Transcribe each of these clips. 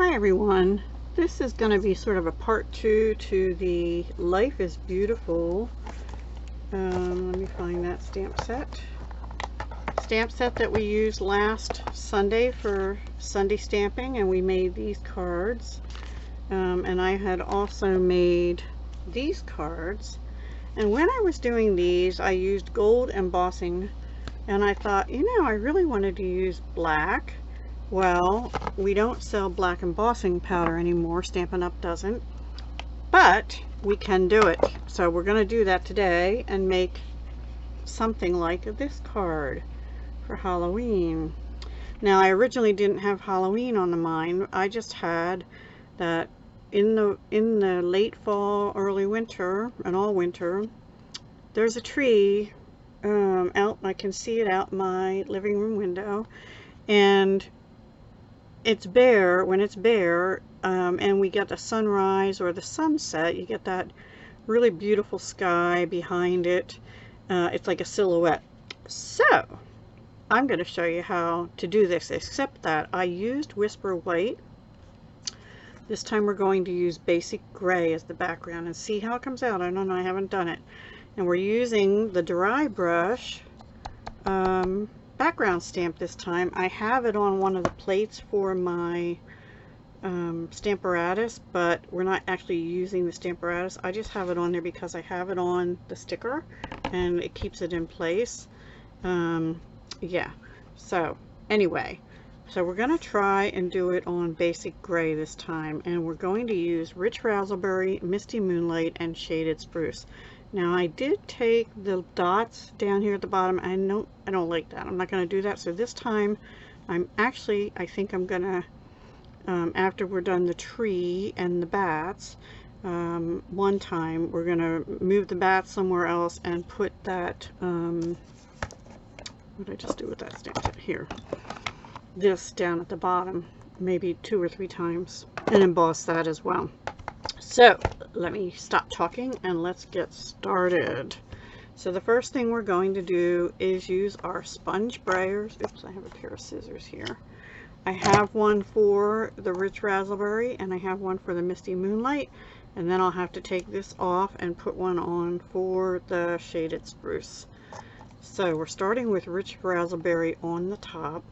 Hi everyone, this is going to be sort of a part 2 to the Life is Beautiful. Let me find that stamp set that we used last Sunday for Sunday stamping, and we made these cards, and I had also made these cards. And when I was doing these, I used gold embossing, and I thought, you know, I really wanted to use black. Well, we don't sell black embossing powder anymore. Stampin' Up doesn't, but we can do it. So we're going to do that today and make something like this card for Halloween. Now, I originally didn't have Halloween on the mind. I just had that in the late fall, early winter, and all winter, there's a tree out. I can see it out my living room window, and it's bare. When it's bare, and we get the sunrise or the sunset, you get that really beautiful sky behind it. It's like a silhouette. So I'm going to show you how to do this, except that I used Whisper White. This time we're going to use Basic Gray as the background and see how it comes out. I don't know, I haven't done it. And we're using the Drybrush background stamp this time. I have it on one of the plates for my Stamparatus, but we're not actually using the Stamparatus. I just have it on there because I have it on the sticker and it keeps it in place. Yeah, so anyway, so we're going to try and do it on Basic Gray this time, and we're going to use Rich Raspberry, Misty Moonlight, and Shaded Spruce. Now, I did take the dots down here at the bottom. I don't like that. I'm not going to do that. So this time, I think I'm going to, after we're done the tree and the bats, one time, we're going to move the bats somewhere else and put that, what did I just do with that stamp set here? This down at the bottom, maybe 2 or 3 times, and emboss that as well. So let me stop talking and let's get started. So the first thing we're going to do is use our sponge brayers. Oops, I have a pair of scissors here. I have one for the Rich Raspberry and I have one for the Misty Moonlight, and then I'll have to take this off and put one on for the Shaded Spruce. So we're starting with Rich Raspberry on the top.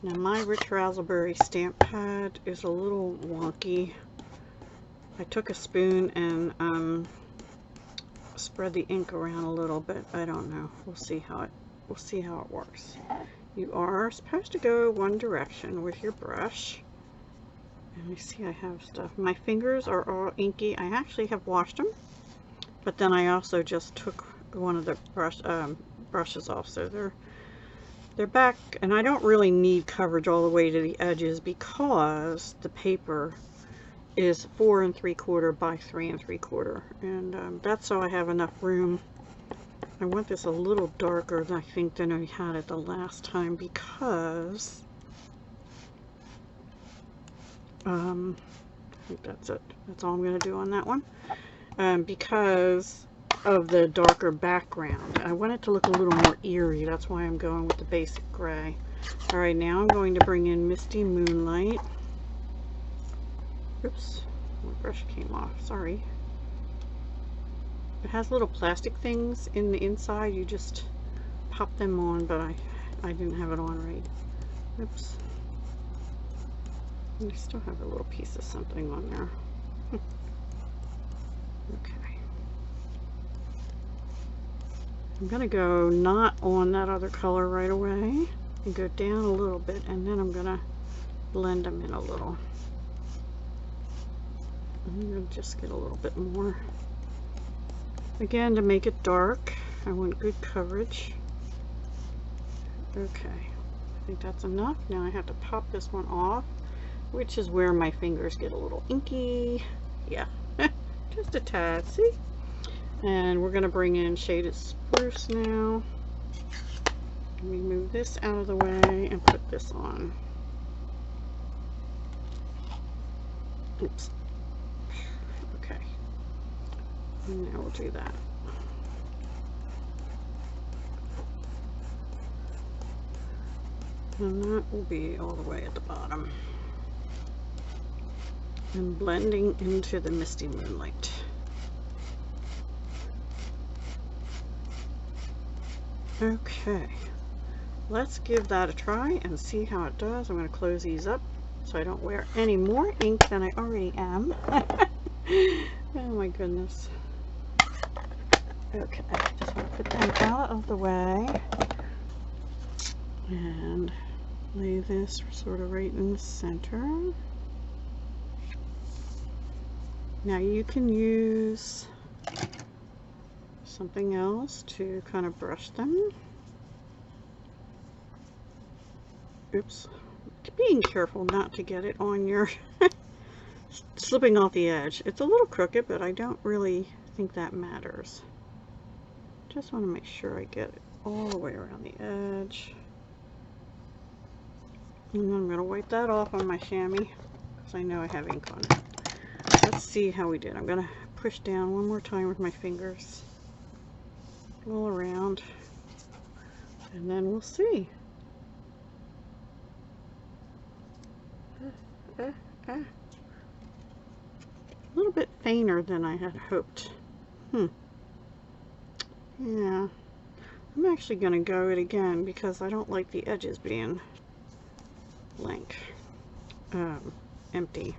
Now my Rich Raspberry stamp pad is a little wonky. I took a spoon and spread the ink around a little bit. I don't know. We'll see how it works. You are supposed to go one direction with your brush. And you see I have stuff. My fingers are all inky. I actually have washed them, but then I also just took one of the brushes off, so they're back, and I don't really need coverage all the way to the edges because the paper is 4 3/4 by 3 3/4, and that's so I have enough room. I want this a little darker than I think than I had it the last time because I think that's it. That's all I'm going to do on that one, because of the darker background. I want it to look a little more eerie. That's why I'm going with the Basic Gray. Alright, now I'm going to bring in Misty Moonlight. Oops, my brush came off, sorry. It has little plastic things in the inside. You just pop them on, but I didn't have it on right. Oops. And I still have a little piece of something on there. Okay. I'm going to go not on that other color right away and go down a little bit, and then I'm going to blend them in a little. I'm going to just get a little bit more. Again, to make it dark, I want good coverage. Okay, I think that's enough. Now I have to pop this one off, which is where my fingers get a little inky. Yeah, just a tad, see? And we're going to bring in Shaded Spruce now. Let me move this out of the way and put this on. Oops. Okay. And now we'll do that. And that will be all the way at the bottom. and blending into the Misty Moonlight. Okay, let's give that a try and see how it does. I'm going to close these up so I don't wear any more ink than I already am. Oh my goodness. Okay, just want to put them out of the way and lay this sort of right in the center. Now you can use something else to kind of brush them. Oops. Being careful not to get it on your slipping off the edge. It's a little crooked, but I don't really think that matters. Just want to make sure I get it all the way around the edge. And then I'm going to wipe that off on my chamois because I know I have ink on it. Let's see how we did. I'm going to push down one more time with my fingers all around, and then we'll see. A little bit fainter than I had hoped. Yeah, I'm actually going to go it again because I don't like the edges being blank, empty.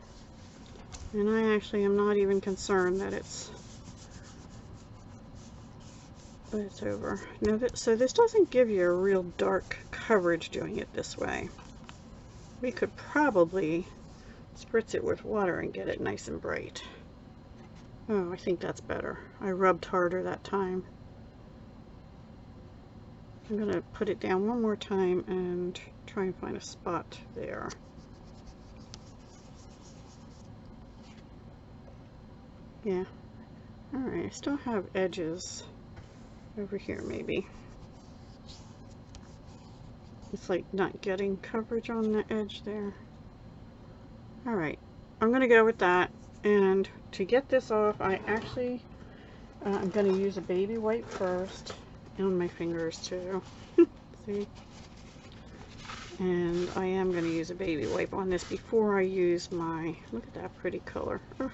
And I actually am not even concerned that it's over. Now, so this doesn't give you a real dark coverage doing it this way. We could probably spritz it with water and get it nice and bright. Oh, I think that's better. I rubbed harder that time. I'm going to put it down one more time and try and find a spot there. Yeah. Alright, I still have edges over here maybe. It's like not getting coverage on the edge there. Alright, I'm going to go with that. And to get this off, I actually, I'm going to use a baby wipe first. On my fingers too. See? And I am going to use a baby wipe on this before I use my, look at that pretty color. Ugh.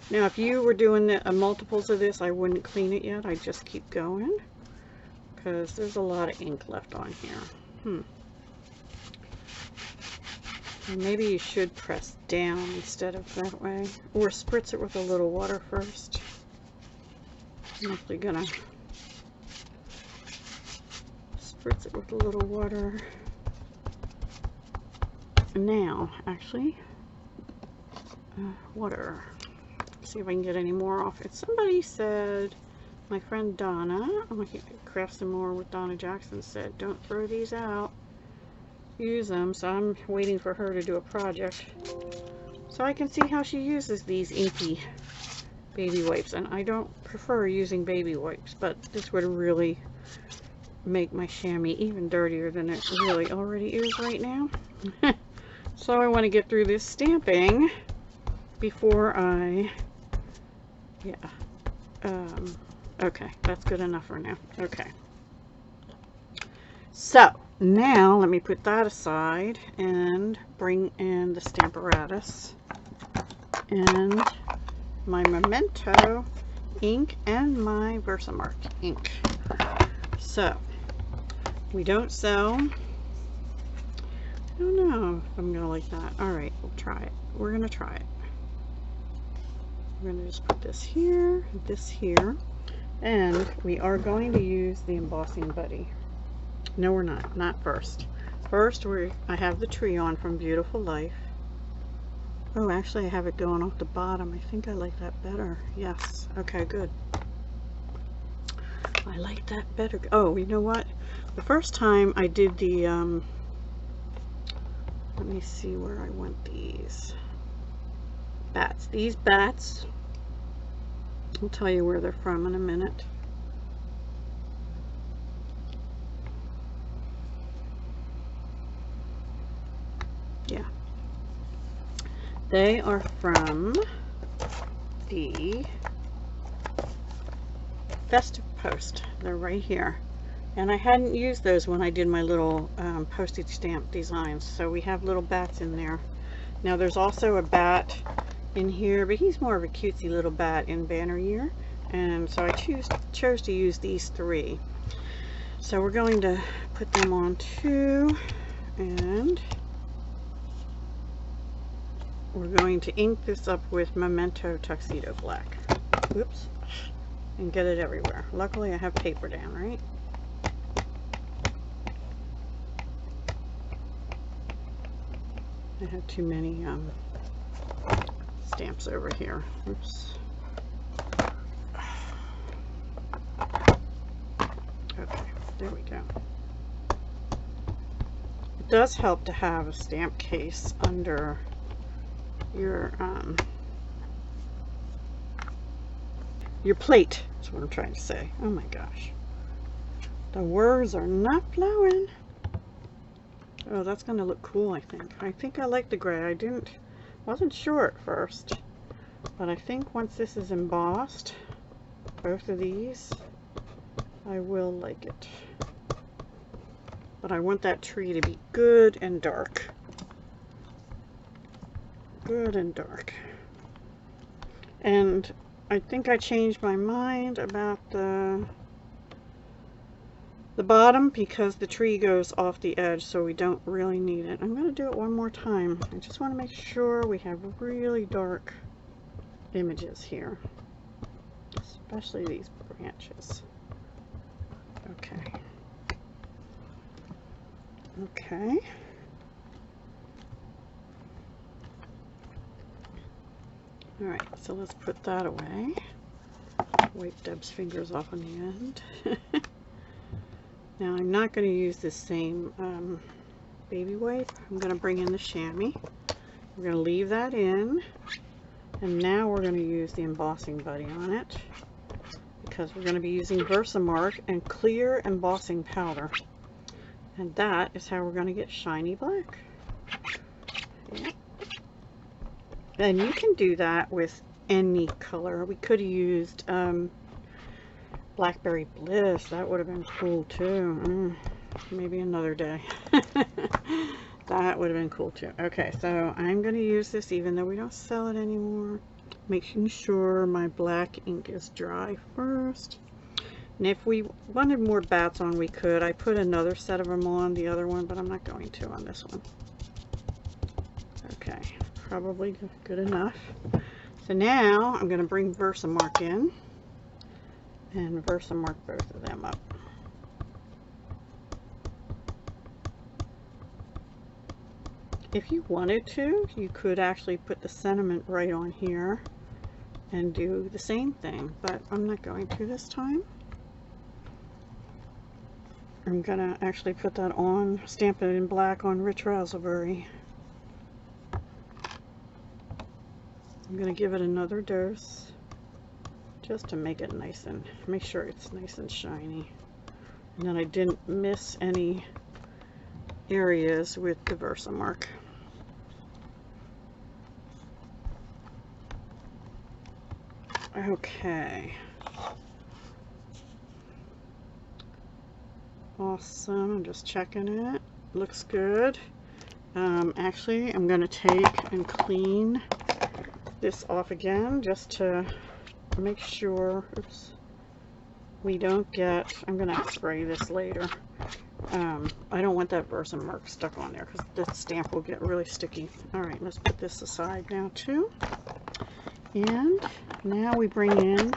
Now if you were doing the multiples of this, I wouldn't clean it yet. I'd just keep going because there's a lot of ink left on here. And maybe you should press down instead of that way, or spritz it with a little water first. I'm actually gonna spritz it with a little water now, actually. Water. See if I can get any more off it. Somebody said, my friend Donna, Crafts and More with Donna Jackson, said don't throw these out, use them. So I'm waiting for her to do a project so I can see how she uses these inky baby wipes. And I don't prefer using baby wipes, but this would really make my chamois even dirtier than it really already is right now. So I want to get through this stamping before I, okay, that's good enough for now. Okay, so now let me put that aside and bring in the Stamparatus and my Memento ink and my Versamark ink. So we don't sell, I don't know if I'm gonna like that. All right, we'll try it. We're gonna try it. We're gonna just put this here, and we are going to use the embossing buddy. No, we're not first. First, I have the tree on from Beautiful Life. Oh, actually I have it going off the bottom. I think I like that better. Yes, okay, good. I like that better. Oh, you know what? The first time I did the, let me see where I want these bats. These bats, I'll tell you where they're from in a minute. Yeah. They are from the Festive Post. They're right here. And I hadn't used those when I did my little postage stamp designs. So we have little bats in there. Now there's also a bat in here, but he's more of a cutesy little bat in Banner Year, and so I chose to use these 3. So we're going to put them on too, and we're going to ink this up with Memento Tuxedo Black. Oops. And get it everywhere. Luckily I have paper down, right? I have too many stamps over here. Oops. Okay, there we go. It does help to have a stamp case under your plate. That's what I'm trying to say. Oh my gosh. The words are not flowing. Oh, that's going to look cool, I think. I think I like the gray. Wasn't sure at first, but I think once this is embossed, both of these, I will like it. But I want that tree to be good and dark. Good and dark. And I think I changed my mind about the bottom because the tree goes off the edge, so we don't really need it. I'm going to do it one more time. I just want to make sure we have really dark images here, especially these branches. Okay. Okay. All right, so let's put that away. Wipe Deb's fingers off on the end. Now I'm not going to use this same baby wipe. I'm going to bring in the chamois. We're going to leave that in, and now we're going to use the embossing buddy on it because we're going to be using Versamark and clear embossing powder, and that is how we're going to get shiny black. Yep. And you can do that with any color. We could have used Blackberry Bliss. That would have been cool too. Maybe another day. That would have been cool too. Okay, so I'm going to use this even though we don't sell it anymore. Making sure my black ink is dry first. And if we wanted more bats on, we could. I put another set of them on the other one, but I'm not going to on this one. Okay, probably good enough. So now I'm going to bring Versamark in and Versamark both of them up. If you wanted to, you could actually put the sentiment right on here and do the same thing, but I'm not going to this time. I'm going to actually put that on, stamp it in black on Rich Raspberry. I'm going to give it another dose just to make it nice and make sure it's nice and shiny. And then I didn't miss any areas with the Versamark. Okay. Awesome. I'm just checking it. Looks good. Actually, I'm going to take and clean this off again just to make sure, oops, we don't get, I'm going to spray this later. I don't want that Versamark stuck on there because the stamp will get really sticky. Alright, let's put this aside now too. And now we bring in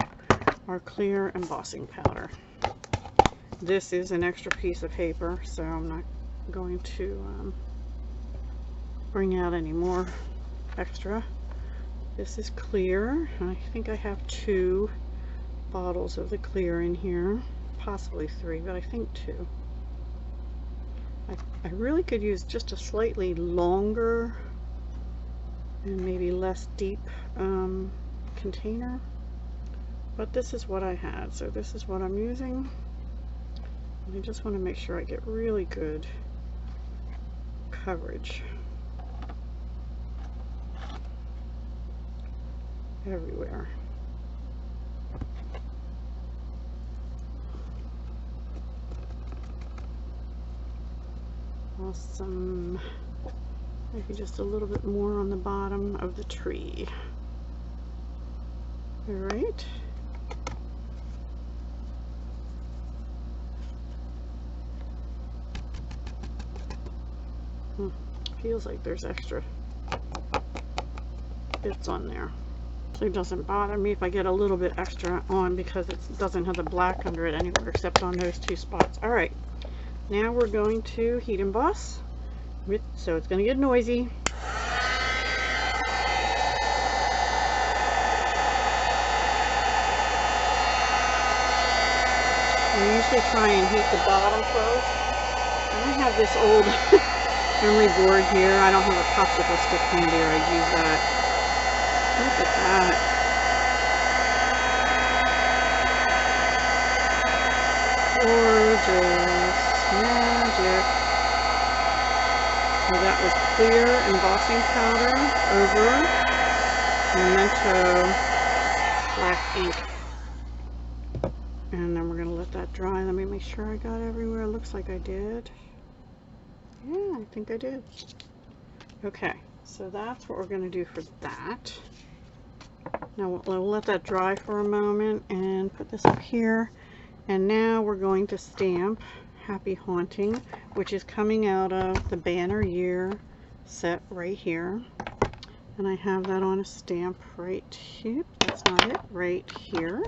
our clear embossing powder. This is an extra piece of paper, so I'm not going to bring out any more extra. This is clear. I think I have 2 bottles of the clear in here, possibly 3, but I think 2. I really could use just a slightly longer and maybe less deep container, but this is what I had, so this is what I'm using. And I just want to make sure I get really good coverage everywhere. Awesome. Maybe just a little bit more on the bottom of the tree. All right. Feels like there's extra bits on there. So it doesn't bother me if I get a little bit extra on because it doesn't have the black under it anywhere except on those two spots. All right, now we're going to heat emboss, so it's going to get noisy. I usually try and heat the bottom first. And I have this old memory board here. I don't have a popsicle stick handy, or I'd use that. Look at that. Gorgeous. Magic. So that was clear embossing powder over Memento black ink. And then we're going to let that dry. Let me make sure I got everywhere. It looks like I did. Yeah, I think I did. Okay, so that's what we're going to do for that. Now we'll let that dry for a moment and put this up here. And now we're going to stamp Happy Haunting, which is coming out of the Banner Year set right here. And I have that on a stamp right here. That's not it, right here.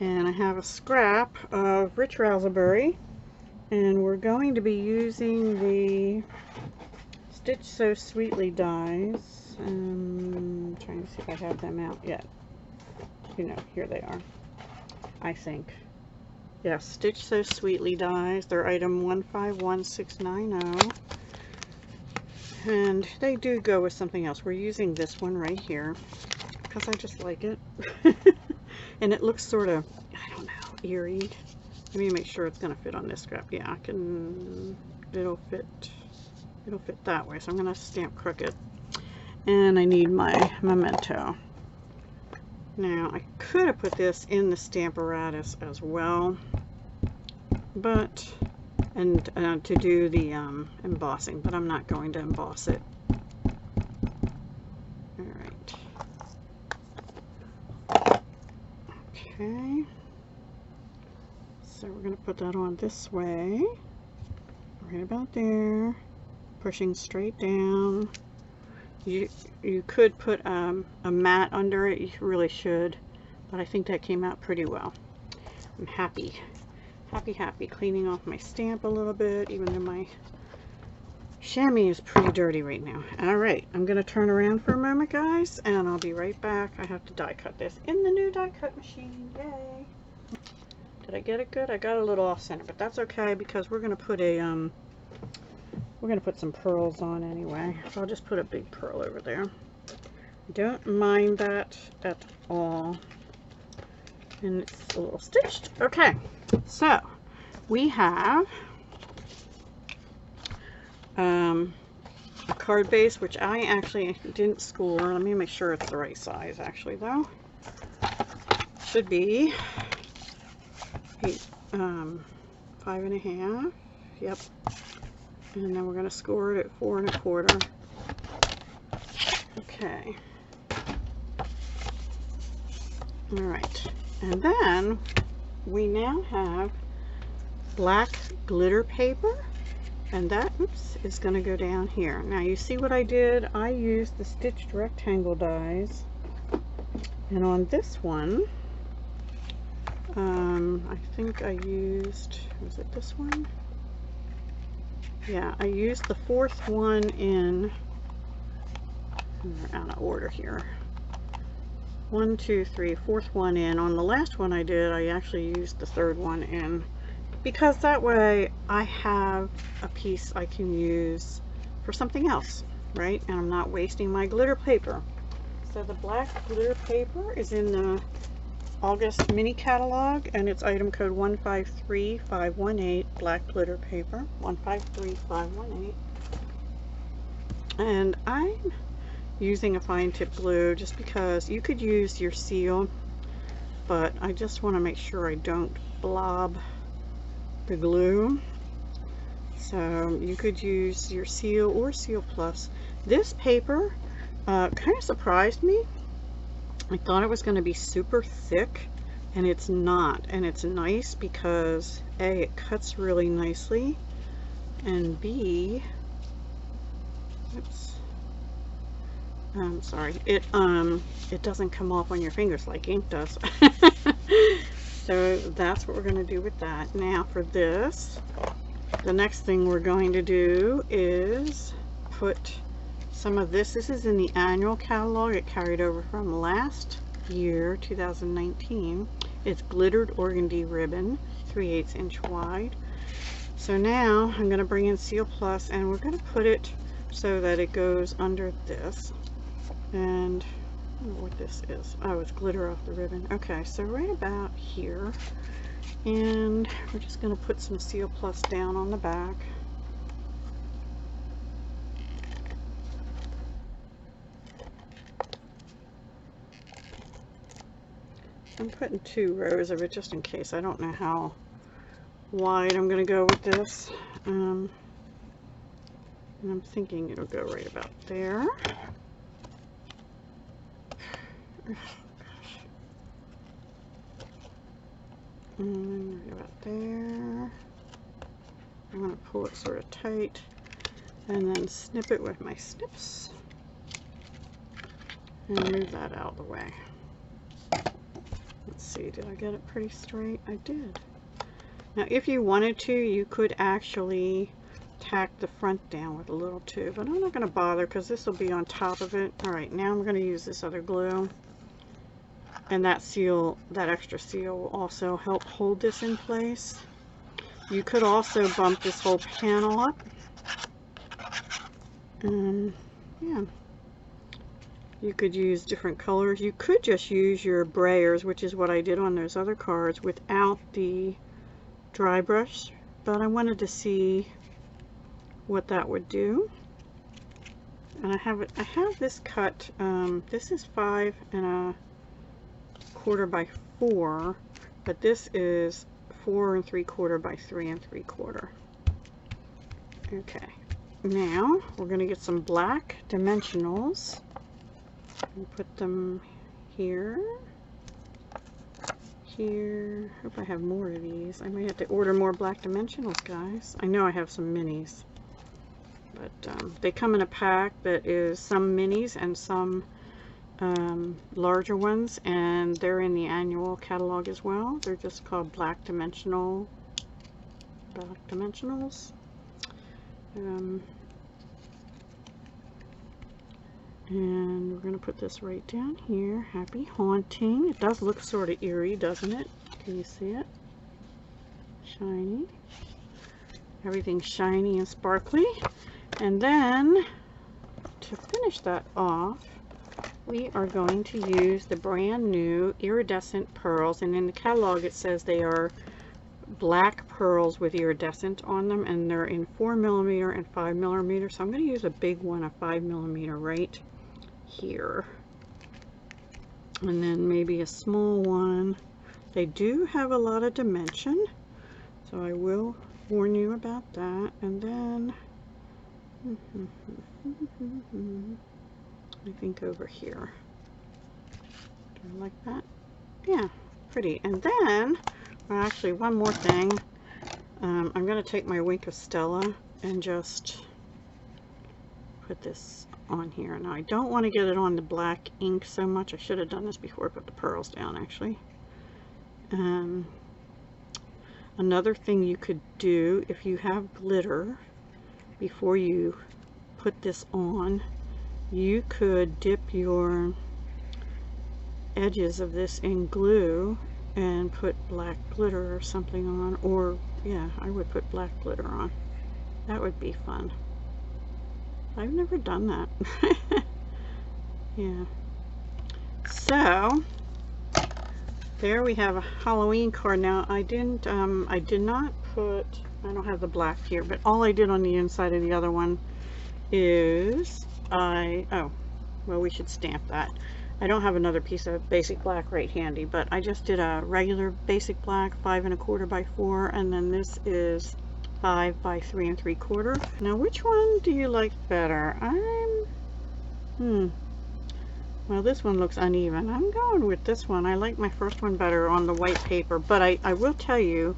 And I have a scrap of Rich Razzleberry, and we're going to be using the Stitch So Sweetly dies. I'm trying to see if I have them out yet. You know, here they are, I think. Yes, Stitch So Sweetly dies. They're item 151690. And they do go with something else. We're using this one right here because I just like it. And it looks sort of, I don't know, eerie. Let me make sure it's going to fit on this scrap. Yeah, I can, it'll fit that way. So I'm going to stamp crooked. And I need my Memento. Now, I could have put this in the Stamparatus as well, but, and to do the embossing, but I'm not going to emboss it. All right. Okay, so we're going to put that on this way, right about there, pushing straight down. You could put a mat under it, you really should, but I think that came out pretty well. I'm happy cleaning off my stamp a little bit, even though my chamois is pretty dirty right now. All right, I'm going to turn around for a moment, guys, and I'll be right back. I have to die cut this in the new die cut machine. Yay! Did I get it good? I got a little off center, but that's okay because we're going to put a we're going to put some pearls on anyway. So I'll just put a big pearl over there. Don't mind that at all. And it's a little stitched. Okay, so we have a card base, which I actually didn't score. Let me make sure it's the right size actually though. Should be 5.5. Yep. And then we're going to score it at 4 1/4. Okay. All right. And then we now have black glitter paper, and that is going to go down here. Now you see what I did? I used the stitched rectangle dies, and on this one, I think I used, was it this one? Yeah, I used the 4th one in, we're out of order here. 1, 2, 3, 4th one in. On the last one I did, I actually used the 3rd one in, because that way I have a piece I can use for something else, right? And I'm not wasting my glitter paper. So the black glitter paper is in the August mini catalog, and it's item code 153518, black glitter paper, 153518. And I'm using a fine tip glue just because you could use your seal, but I just want to make sure I don't blob the glue. So you could use your Seal or Seal Plus. This paper kind of surprised me. I thought it was going to be super thick, and it's not. And it's nice because A, it cuts really nicely, and B, oops, I'm sorry, it doesn't come off on your fingers like ink does. So that's what we're going to do with that. Now for this, the next thing we're going to do is put some of this. This is in the annual catalog. It carried over from last year, 2019. It's glittered organdy ribbon, 3/8 inch wide. So now I'm going to bring in Seal Plus, and we're going to put it so that it goes under this. And I don't know what this is. Oh, it's glitter off the ribbon. Okay, so right about here. And we're just going to put some Seal Plus down on the back. I'm putting 2 rows of it just in case. I don't know how wide I'm going to go with this. And I'm thinking it'll go right about there. Oh, gosh. And right about there. I'm going to pull it sort of tight and then snip it with my snips and move that out of the way. Let's see, did I get it pretty straight? I did. Now if you wanted to, you could actually tack the front down with a little too, but I'm not going to bother because this will be on top of it. Alright, now I'm going to use this other glue, and that seal, that extra seal, will also help hold this in place. You could also bump this whole panel up. Yeah. You could use different colors. You could just use your brayers, which is what I did on those other cards, without the dry brush, but I wanted to see what that would do. And I have this cut. This is 5 1/4 by 4, but this is 4 3/4 by 3 3/4. Okay, now we're going to get some black dimensionals and put them here, here. Hope I have more of these. I might have to order more black dimensionals, guys. I know I have some minis, but they come in a pack that is some minis and some larger ones, and they're in the annual catalog as well. They're just called black dimensionals. And we're going to put this right down here. Happy Haunting. It does look sort of eerie, doesn't it? Can you see it? Shiny. Everything's shiny and sparkly. And then, to finish that off, we are going to use the brand new Iridescent Pearls. And in the catalog it says they are black pearls with iridescent on them, and they're in 4mm and 5mm. So I'm going to use a big one, a 5mm right here, and then maybe a small one. They do have a lot of dimension, so I will warn you about that. And then I think over here, like that. Yeah, pretty. And then, well, actually one more thing, I'm going to take my Wink of Stella and just put this on here. Now I don't want to get it on the black ink so much. I should have done this before I put the pearls down, actually. Another thing you could do, if you have glitter, before you put this on, you could dip your edges of this in glue and put black glitter or something on, or yeah, I would put black glitter on. That would be fun. I've never done that. Yeah. So there we have a Halloween card. Now I did not put, I don't have the black here, but all I did on the inside of the other one is oh, well, we should stamp that. I don't have another piece of basic black right handy, but I just did a regular basic black 5 1/4 by 4, and then this is 5 by 3 3/4. Now, which one do you like better? Well, this one looks uneven. I'm going with this one. I like my first one better on the white paper, but I will tell you,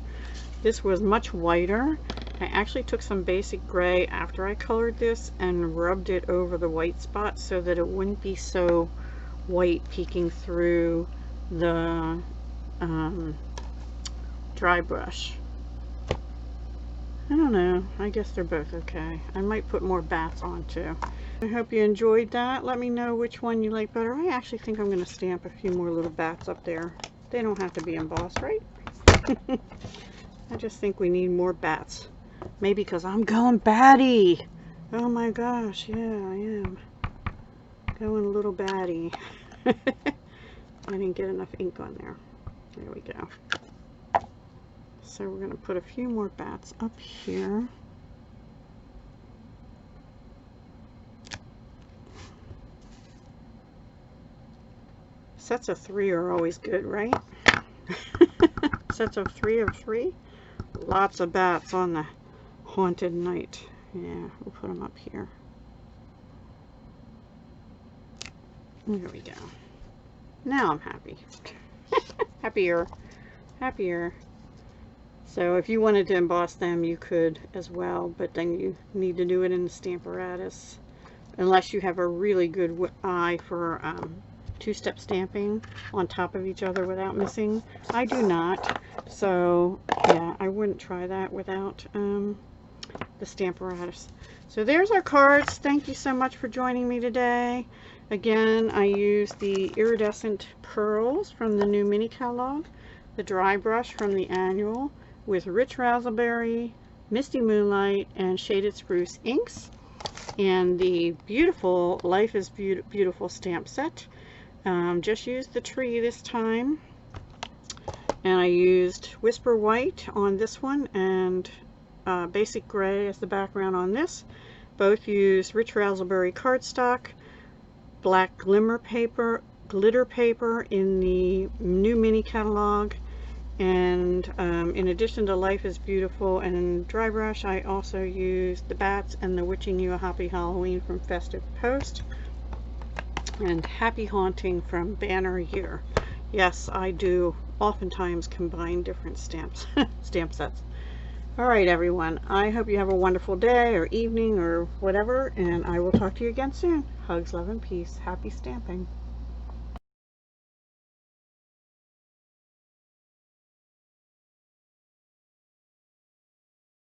this was much whiter. I actually took some basic gray after I colored this and rubbed it over the white spots so that it wouldn't be so white peeking through the dry brush. I don't know. I guess they're both okay. I might put more bats on too. I hope you enjoyed that. Let me know which one you like better. I actually think I'm going to stamp a few more little bats up there. They don't have to be embossed, right? I just think we need more bats. Maybe because I'm going batty. Oh my gosh, yeah, I am. Going a little batty. I didn't get enough ink on there. There we go. So we're going to put a few more bats up here. Sets of 3 are always good, right? Sets of 3 of 3. Lots of bats on the haunted night. Yeah, we'll put them up here. There we go. Now I'm happy. Happier. Happier. So if you wanted to emboss them, you could as well, but then you need to do it in the Stamparatus. Unless you have a really good eye for two-step stamping on top of each other without missing. I do not, so yeah, I wouldn't try that without the Stamparatus. So there's our cards. Thank you so much for joining me today. Again, I used the Iridescent Pearls from the new mini catalog, the Drybrush from the annual with Rich Raspberry, Misty Moonlight, and Shaded Spruce inks, and the beautiful Life is Beautiful stamp set. Just used the tree this time, and I used Whisper White on this one and Basic Gray as the background on this. Both used Rich Raspberry cardstock, black glitter paper in the new mini catalog, and in addition to Life is Beautiful and Drybrush, I also used the bats and the Witching You a Happy Halloween from Festive Post, and Happy Haunting from Banner Year. Yes, I do oftentimes combine different stamps, stamp sets. Alright everyone, I hope you have a wonderful day or evening or whatever, and I will talk to you again soon. Hugs, love, and peace. Happy stamping.